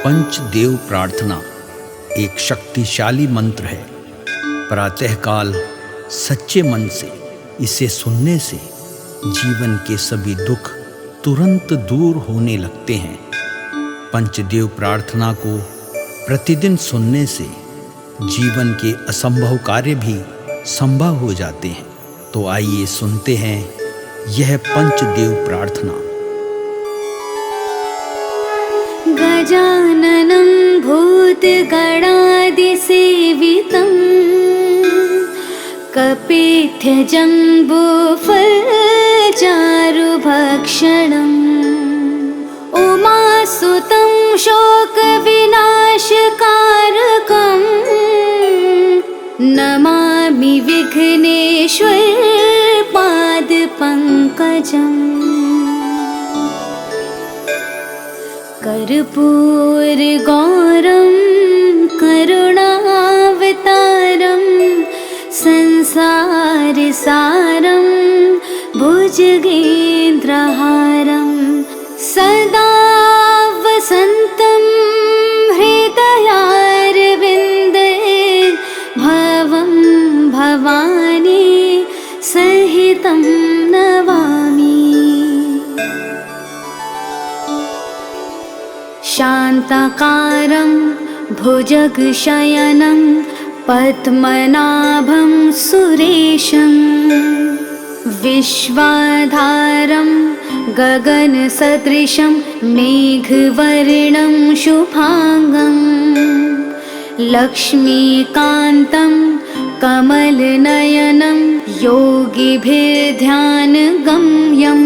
पंचदेव प्रार्थना एक शक्तिशाली मंत्र है। प्रातःकाल सच्चे मन से इसे सुनने से जीवन के सभी दुख तुरंत दूर होने लगते हैं। पंचदेव प्रार्थना को प्रतिदिन सुनने से जीवन के असंभव कार्य भी संभव हो जाते हैं। तो आइए सुनते हैं यह पंचदेव प्रार्थना। गजाननं भूतगणादिसेवितं कपित्थजम्बूफलचारुभक्षणम् उमासुतं शोकविनाशकारकं नमामि विघ्नेश्वर पादपङ्कजम्। कर्पूरगौरं करुणावतारं संसारसारं भुजगेन्द्रहारं सदा वसन्तं हृदयारविन्दे भवं भवानी सहितं नमामि। शान्ताकारं भुजगशयनं पद्मनाभं सुरेशं विश्वाधारं गगनसदृशं मेघवर्णं शुभांगं लक्ष्मीकान्तं कमलनयनं योगिभिर्ध्यानगम्यं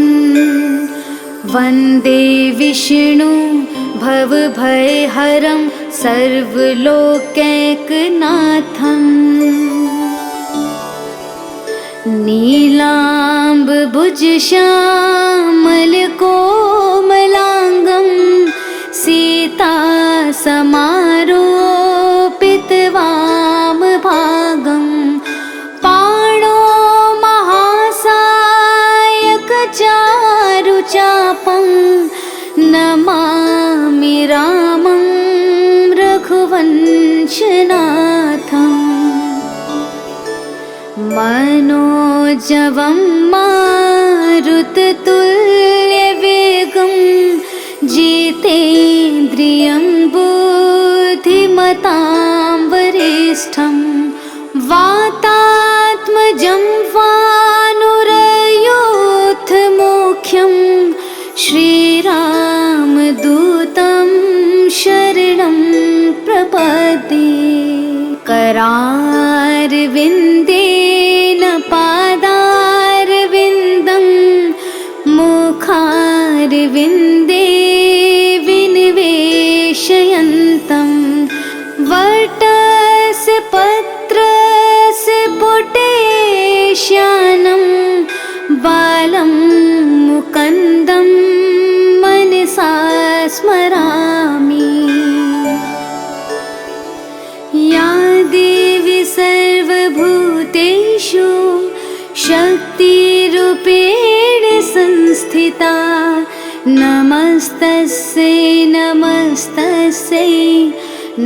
वन्दे विष्णु भवभयहरं सर्वलोकैकनाथम्। नीलाम्बुजश्यामलकोमलाङ्गं सीतासमारोपितवामभागं पाणो महासायकचारुचापं नमामि रामं रघुवंशनाथम्। मनोजवं मारुततुल्यवेगं जितेन्द्रियं बुद्धिमतां वरिष्ठं वातात्मजं वानुरयोधमुख्यं श्रीरामदूतं शरणं प्रपद्ये। करारविन्देन पादारविन्दं मुखारविन्दे विनिवेशयन्तं वटस्य पत्रस्य पुटेश्यानं बालं मुकुन्दं मनसा स्मरामि। या देवी सर्वभूतेषु शक्तिरूपेण संस्थिता नमस्तस्यै नमस्तस्यै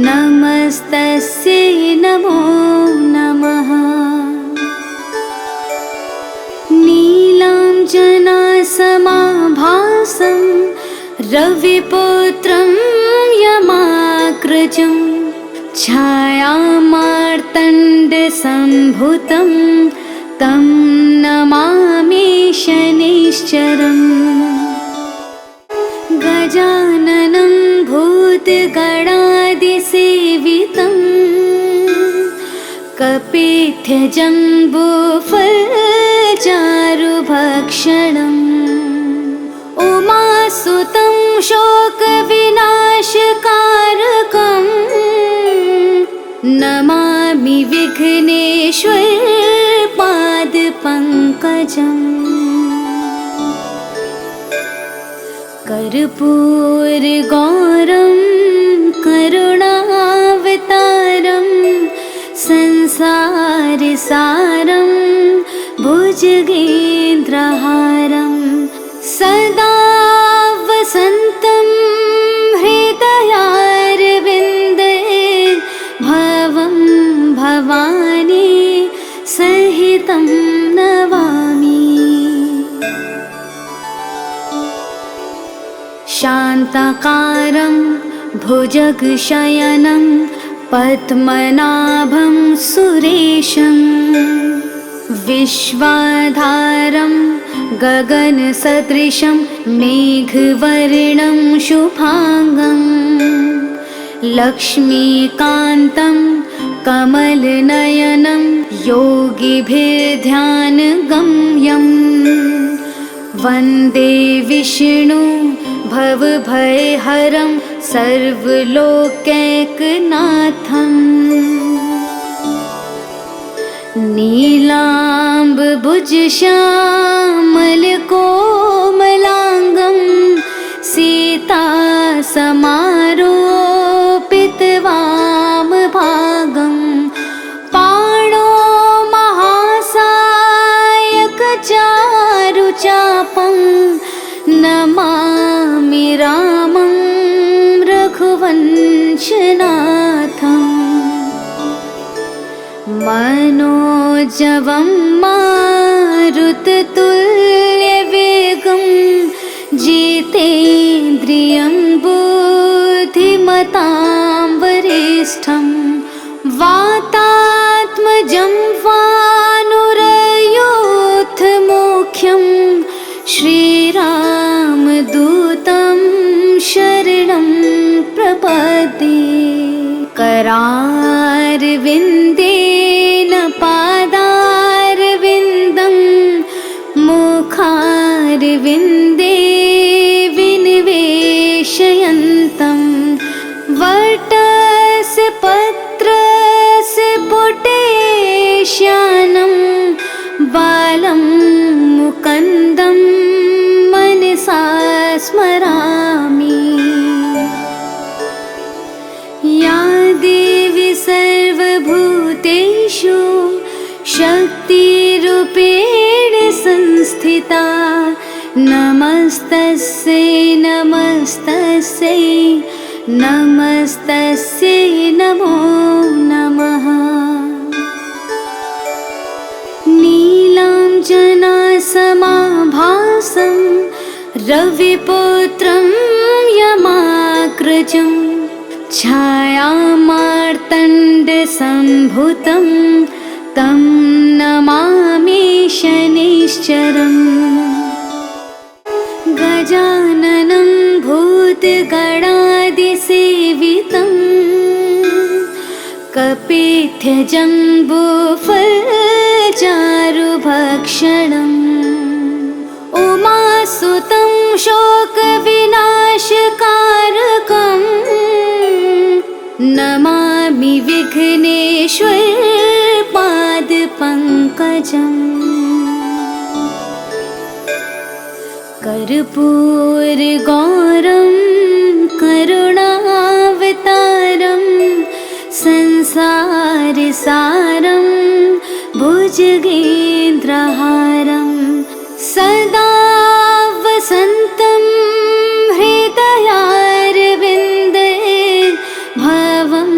नमस्तस्यै नमो नमः। नीलाञ्जनासमाभासं रविपुत्रं यमाग्रजं छायामार्तण्डसम्भुतं तं नमामि शनैश्चरम्। गजाननं भूतगणादिसेवितं कपित्थजम्बूफलचारुभक्षणम् उमासुतं शोकविनाशकारकं नमामि विघ्नेश्वर पादपङ्कजम्। कर्पूरगौरं करुणावतारं संसारसारं भुजगेन्द्रहारं सदा वसन्तं हृदयारविन्दे शान्ताकारं भुजगशयनं पद्मनाभं सुरेशं विश्वाधारं गगनसदृशं मेघवर्णं शुभांगं लक्ष्मीकान्तं कमलनयनं योगिभिर्ध्यानगम्यं वन्दे विष्णु भवभयहरं सर्वलोकैकनाथम् नीलाम्बुजश्यामलकोमलाङ्गं सीतासमारोपितवामभागं पाणो महासायकचारुचापं नमामि रामं रघुवंशनाथम् मनोजवं मारुततुल्यवेगं जितेन्द्रियं बुद्धिमतां वरिष्ठं वातात्मजं वानुरयोधमुख्यं श्रीरामदूतं शरणं प्रपद्ये करारविन्देन पादारविन्दं मुखारविन्दे विनिवेशयन्तं वटस्य पत्रस्य पुटेश्यानं बालं मुकुन्दं मनसा स्मरामि। या देवी सर्वभूतेषु शक्तिरूपेण संस्थिता नमस्तस्यै नमस्तस्यै नमस्तस्यै नमो नमः। नीलाञ्जनासमाभासं रविपुत्रं यमाग्रजं छायामार्तण्डसम्भुतं तं नमामि शनैश्चरम् गजाननं भूतगणादिसेवितं कपिध्वजम्बूफलचारुभक्षणम् उमासुतं शोकविनाशकारकम् नमामि विघ्नेश्वरपादपङ्कजम् कर्पूरगौरं करुणावतारं संसारसारं भुजगेन्द्रहारं सदा वसन्तं हृदयारविन्दे भवं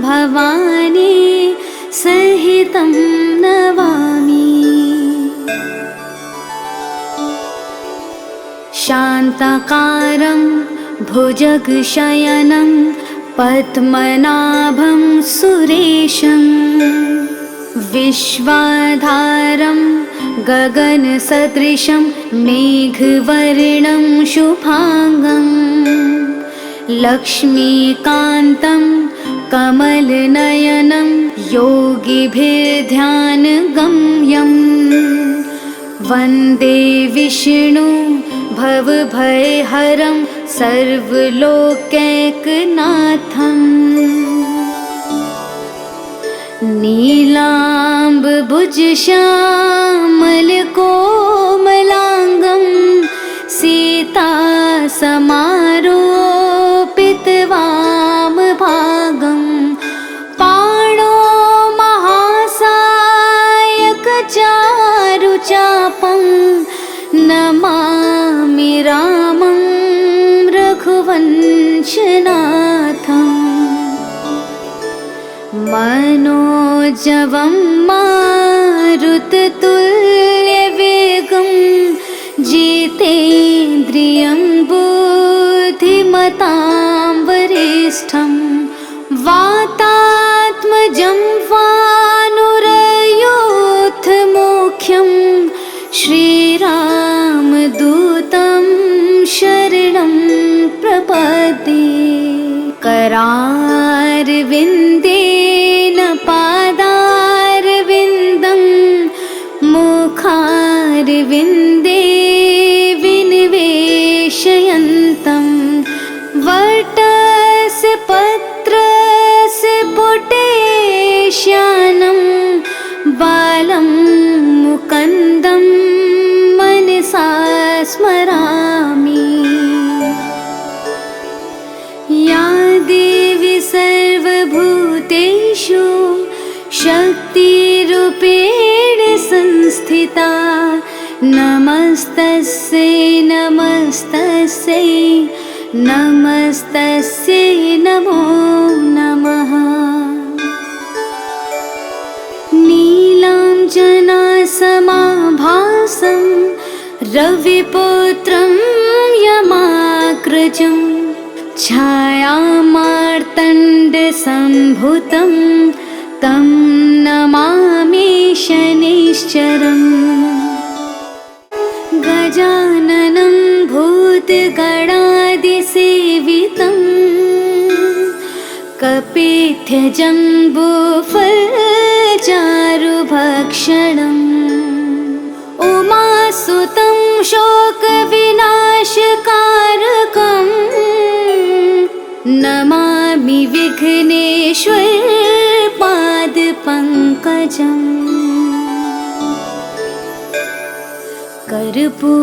भवानी सहितं नमामि। शान्ताकारं भुजगशयनं पद्मनाभं सुरेशं विश्वाधारं गगनसदृशं मेघवर्णं शुभांगं लक्ष्मीकान्तं कमलनयनं योगिभिर्ध्यानगम्यं वन्दे विष्णु भवभयहरं सर्वलोकैकनाथम् नीलाम्बुजश्यामलकोमलाङ्गं सीतासमारोपितवामभागं पाणो महासायकचारुचापं नमामि रामं रघुवंशनाथम् मनोजवं मारुततुल्यवेगं जितेन्द्रियं बुद्धिमतां बुद्धिमतां वरिष्ठं वातात्मजं वानुरयोऽथमुख्यं श्रीरामदूतं शरणं प्रपद्ये। करारविन्देन पादारविन्दं मुखारविन्दे विनिवेशयन्तं वटस्य पत्रस्य पुटेश्यानं बालं मुकुन्दं मनसा स्मरामि। या देवी सर्वभूतेषु शक्तिरूपेण संस्थिता नमस्तस्यै नमस्तस्यै नमस्तस्यै नमो नमः। नीलाञ्जनासमाभासं रविपुत्रं यमाग्रजं छायामार्तण्डसम्भूतं तं नमामि शनैश्चरम्। गजाननं भूतगणादिसेवितं कपित्थजम्बूफलचारुभक्षणम् उमासुतं शोकविनाशकारकं नमामि विघ्नेश्वरपादपङ्कजम्। कर्पूरगौरं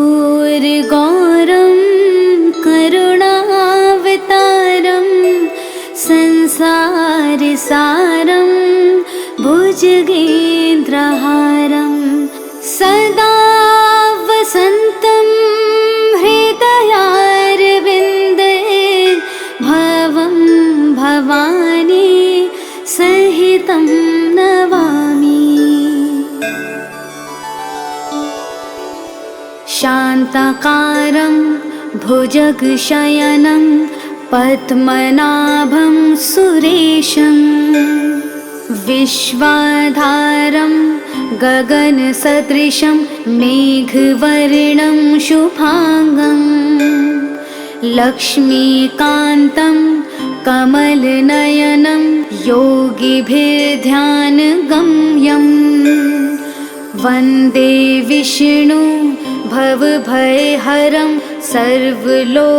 करुणावतारं संसारसारं भुजगेन्द्रहारं सदा वसन्तं हृदयारविन्दे भवं भवानी सहितं नमामि। शान्ताकारं भुजगशयनं पद्मनाभं सुरेशं विश्वाधारं गगनसदृशं मेघवर्णं शुभांगं लक्ष्मीकान्तं कमलनयनं योगिभिर्ध्यानगम्यं वन्दे विष्णु भवभयहरं सर्वलोकैकनाथम्।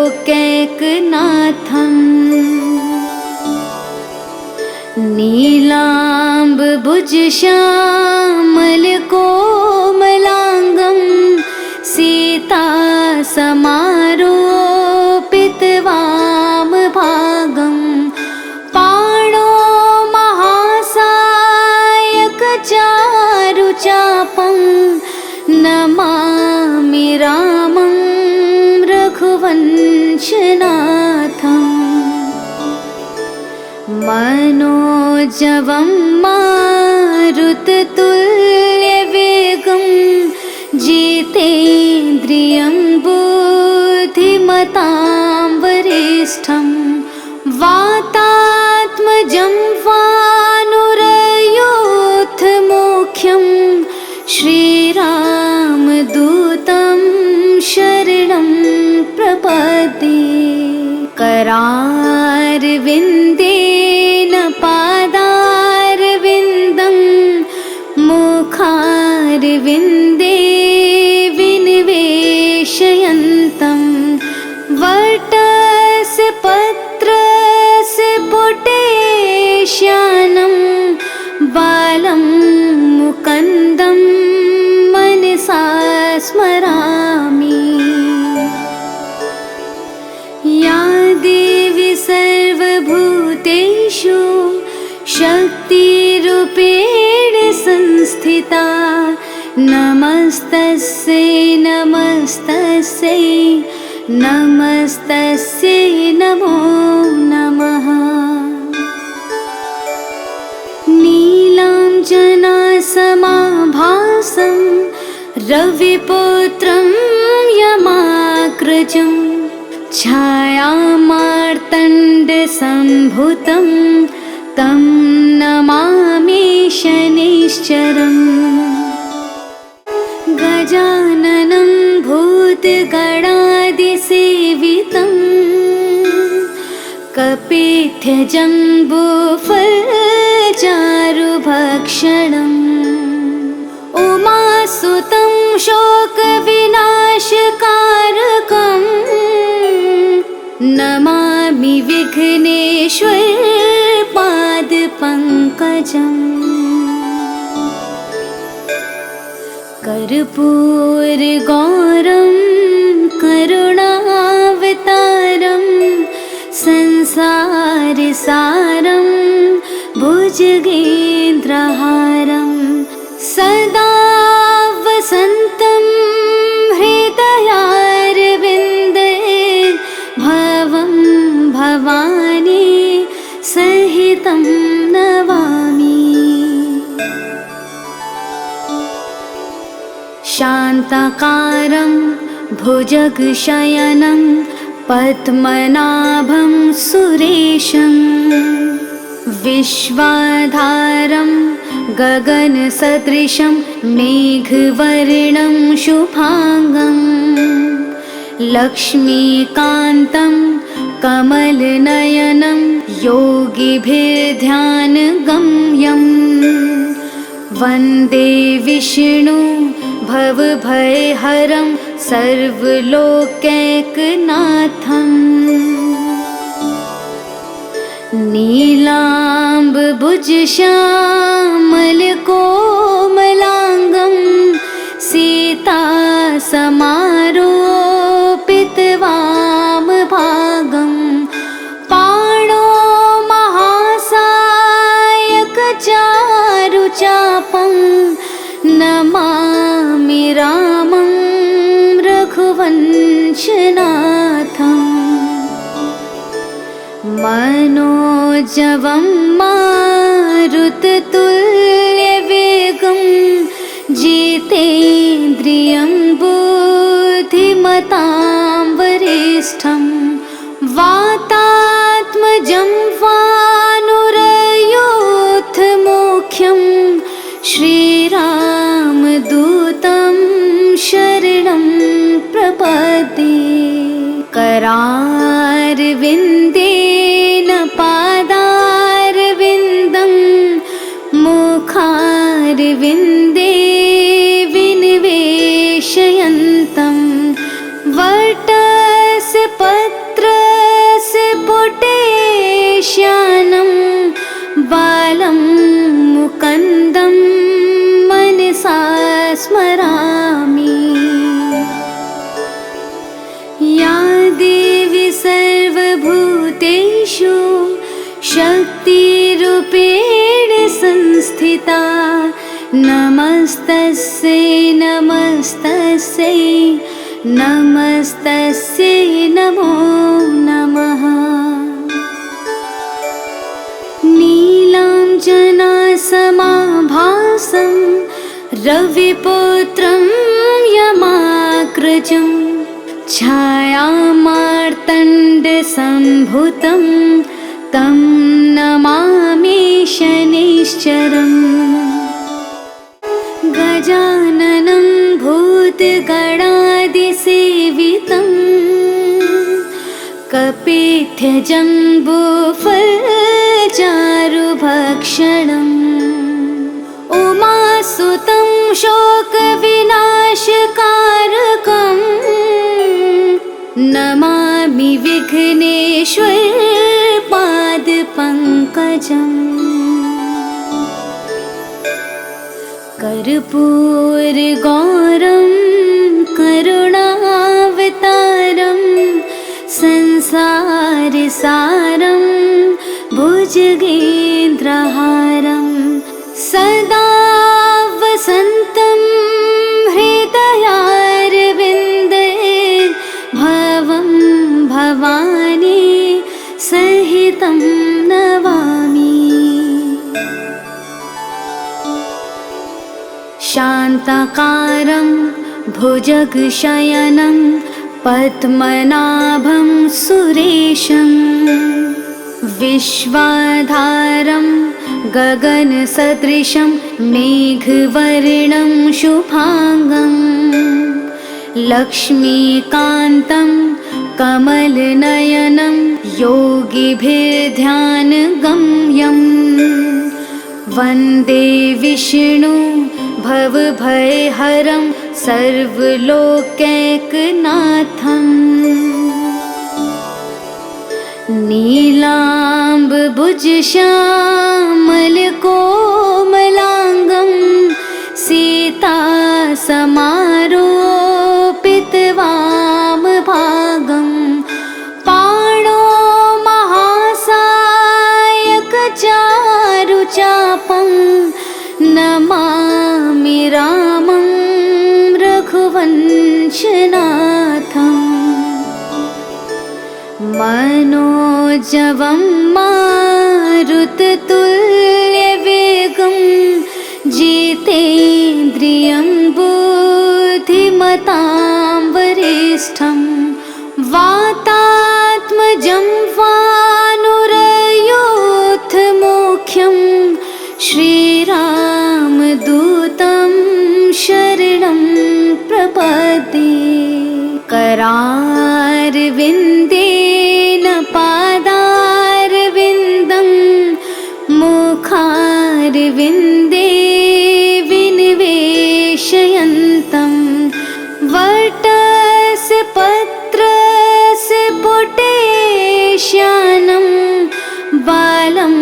नीलाम्बुजश्यामलकोमलाङ्गं सीतासमारोपितवामभागं पाणो महासायकचारुचापं नमामि रामं रघुवंशनाथम्। मनोजवं मारुततुल्यवेगं जितेन्द्रियं बुद्धिमतां वरिष्ठं वातात्मजं वानुरयोऽथमुख्यं श्रीरामदूतं शरणं प्रपद्ये। करारविन्देन पादारविन्दं मुखारविन्दे विनिवेशयन्तं वटस्य पत्रस्य पुटेश्यानं बालं मुकुन्दं मनसा स्मरामि। या देवी सर्वभूतेषु शक्तिरूपेण संस्थिता नमस्तस्यै नमस्तस्यै नमस्तस्यै नमो नमः। नीलाञ्जनासमाभासं रविपुत्रं यमाग्रजं छायामार्तण्डसम्भुतं तं नमामि शनैश्चरम् गजाननं भूतगणादिसेवितं कपित्थजम्बूफलचारुभक्षणम् उमासुतं शोकविनाशकारकम् नमामि विघ्नेश्वरपादपङ्कजम् कर्पूरगौरं करुणावतारं संसारसारं भुजगेन्द्रहारं सदा वसन्तं हृदयारविन्दे भवं भवानी सहितं नमामि शान्ताकारं भुजगशयनं पद्मनाभं सुरेशं विश्वाधारं गगनसदृशं मेघवर्णं शुभांगं लक्ष्मीकान्तं कमलनयनं योगिभिर्ध्यानगम्यं वन्दे विष्णु भवभयहरं सर्वलोकैकनाथम् नीलाम्बुजश्यामलकोमलाङ्गं सीतासमारोपितवामभागं पाणो महासायकचारुचापं नमामि रामं रघुवंशनाथम् मनोजवं मारुततुल्यवेगं जितेन्द्रियं बुद्धिमतां वरिष्ठं वातात्मजं वानुरयूथमुख्यं श्रीरामदूतं शरणं प्रपद्ये करारविन्देन पादारविन्दं मुखारविन्दे विनिवेशयन्तं वटस्य पत्रस्य पुटेश्यानं बालं मुकुन्दं मनसा स्मरामि या देवी सर्वभूतेषु शक्तिरूपेण संस्थिता नमस्तस्यै नमस्तस्यै नमस्तस्यै नमो नमः नीलाञ्जनासमाभासं रविपुत्रं यमाग्रजं छायामार्तण्डसम्भुतं तं नमामि शनैश्चरम् गजाननं भूतगणादिसेवितं कपित्थजम्बूफलचारुभक्षणम् उमासुतं शोकविनाशकारकम् नमामि विघ्नेश्वरपादपङ्कजम् कर्पूरगौरं करुणावतारं संसारसारं भुजगेन्द्रहारं सदा वसन्तं हृदयारविन्दे भवं भवानी सहितं नमामि शान्ताकारं भुजगशयनं पद्मनाभं सुरेशं विश्वाधारं गगनसदृशं मेघवर्णं शुभांगं लक्ष्मीकान्तं कमलनयनं योगिभिर्ध्यानगम्यं वन्दे विष्णु भवभयहरं सर्वलोकैकनाथम् नीलाम्बुजश्यामलकोमलाङ्गं सीतासमारोपितवामभागं पाणो महासायकचारुचापं नमामि रामं रघुवंशनाथम् मनोजवं मारुततुल्यवेगं जितेन्द्रियं बुद्धिमतां वरिष्ठं वातात्मजं वानुरयोधमुख्यं श्रीरामदूतं शरणं प्रपद्ये करारविन्देन पादारविन्दं मुखारविन्दे विनिवेशयन्तं वटस्य पत्रस्य पुटेश्यानं बालं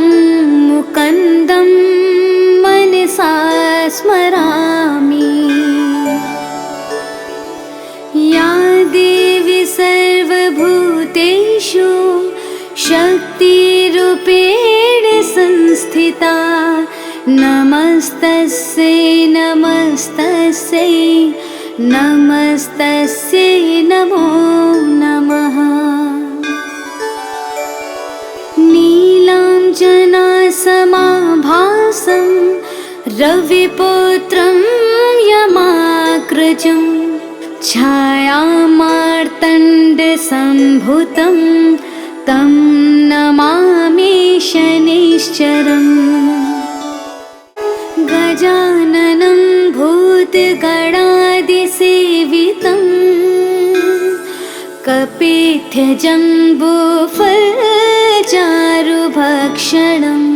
मुकुन्दं मनसा स्मरामि। या देवी सर्वभूतेषु शक्तिरूपेण संस्थिता नमस्तस्यै नमस्तस्यै नमस्तस्यै नमो नमः। नीलाञ्जनासमाभासं रविपुत्रं यमाग्रजं छायामार्तण्डसम्भुतं तं नमामि शनैश्चरम् गजाननं भूतगणादिसेवितं कपिध्वजम्बूफलचारुभक्षणम्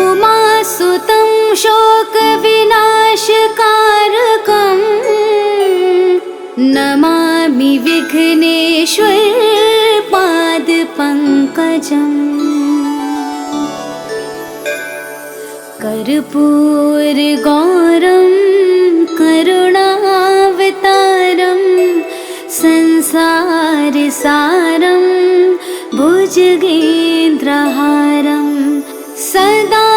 उमासुतं शोकविनाशकारकम् नमामि विघ्नेश्वर पादपङ्कजम् कर्पूरगौरं करुणावतारं संसारसारं भुजगेन्द्रहारं सदा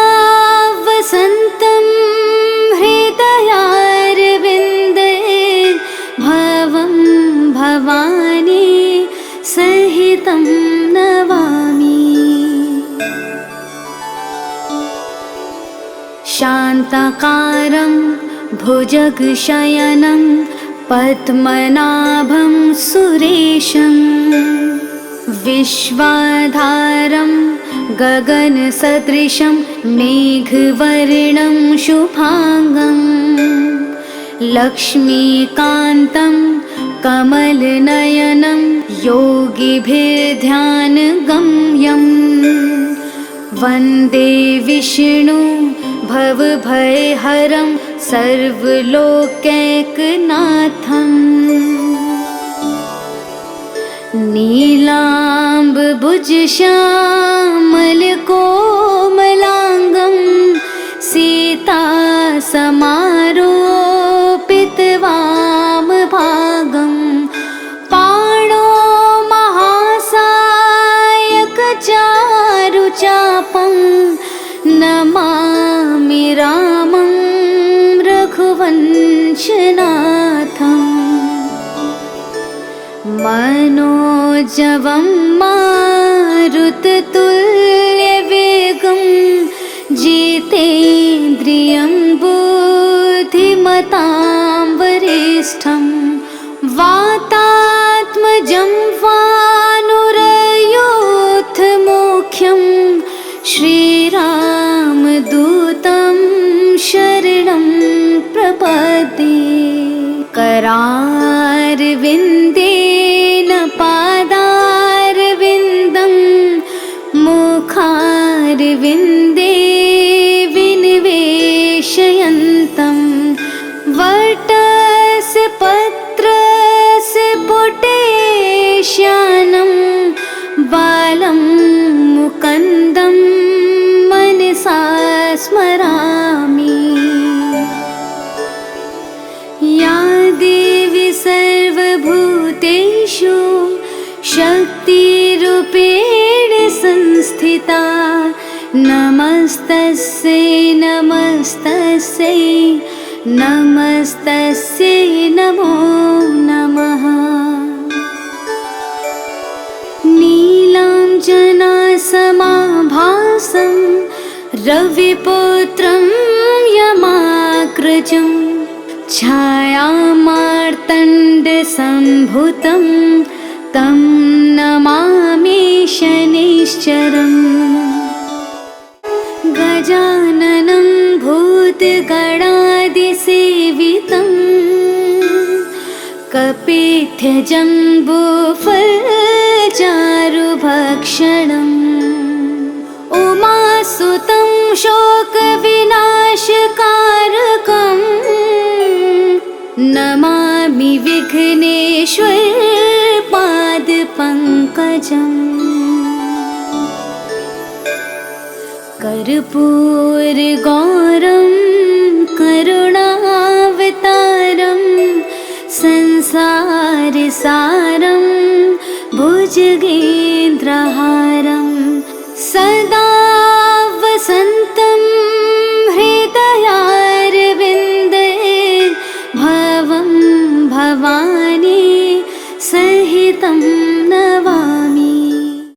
वसन्तं हृदयारविन्दे भवं भवानी सहितं नमामि। शान्ताकारं भुजगशयनं पद्मनाभं सुरेशं विश्वाधारं गगनसदृशं मेघवर्णं शुभांगं लक्ष्मीकान्तं कमलनयनं योगिभिर्ध्यानगम्यं वन्दे विष्णु भवभयहरं सर्वलोकैकनाथम् नीलाम्बुजश्यामलकोमलाङ्गं सीतासमारोपितवामभागं पाणो महासायकचारुचापं नमामि रामं रघुवंशनाथम् मनोजवं मारुततुल्यवेगं जितेन्द्रियं बुद्धिमतां वरिष्ठं वाता जम्वानुरयोऽथमुख्यं श्रीरामदूतं शरणं प्रपद्ये। करारविन्देन पादारविन्दं मुखारविन्दे विनिवेशयन्तं वटस्य पत्रस्य पुटेश्यानं बालं मुकुन्दं मनसा स्मरामि। या देवी सर्वभूतेषु शक्तिरूपेण संस्थिता नमस्तस्यै नमस्तस्यै नमस्तस्यै नमो नमः। नीलाञ्जनासमाभासं रविपुत्रं यमाग्रजं छायामार्तण्डसम्भुतं तं नमामि शनैश्चरम्। गजाननं भूतगणादिसेवितं कपित्थजम्बूफलचारुभक्षणम् उमासुतं शोकविनाशकारकं नमामि विघ्नेश्वरपादपङ्कजम्। कर्पूरगौरं करुणावतारं संसारसारं भुजगेन्द्रहारं सदा